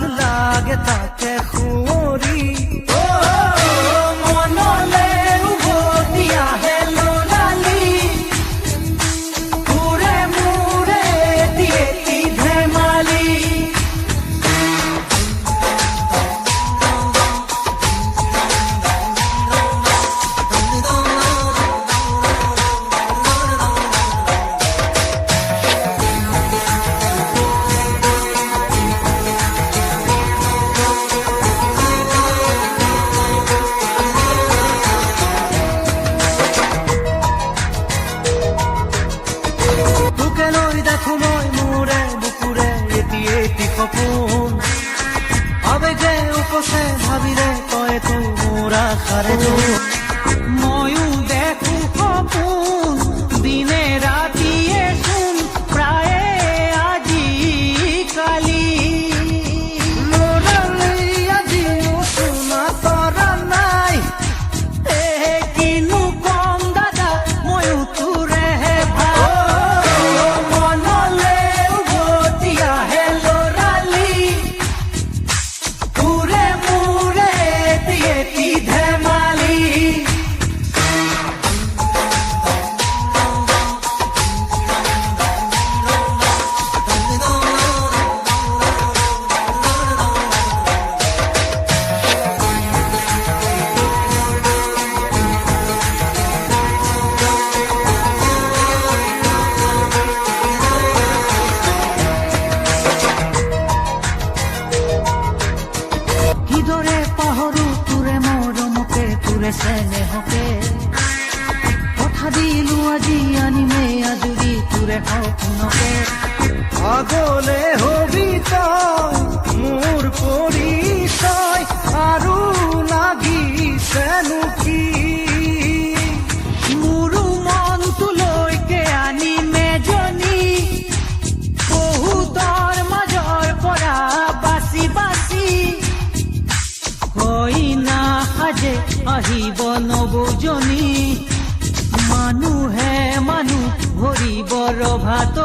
ভাল লাগে তাকে সুঁৱৰি মনলে উভতি আহে ল'ৰালি ঘূৰে মূৰে এটি ধেমালি সপোন আবেগে উপচে ভাবিলে তই তোৰ মোৰ আশাৰে ময়ো দেখো সপোন দিনে ৰাতিয়ে চোন প্ৰায়ে আজি কালি ল'ৰালি আজিও শুনা তৰা নাই কিনো কম দাদা ময়ো তোৰেহে ভাল মনলে উভতি আহে ধেমালি কিদৰে পাহৰো তোৰে মৰমকে তোৰে চেনেহকে কথা দিলো আজি আনিমে আজৰি তোৰে সপোনকে আগলে হবি তই মোৰ পৰিচয় আৰু লাগিছেনো কি মোৰো মনটোলৈকে আনিমে জনী বহুতৰ মাজৰ পৰা বাচি বাচি কইনা সাজে আহিব নবজনী মানুহে মানুহ ভৰিব ৰভাত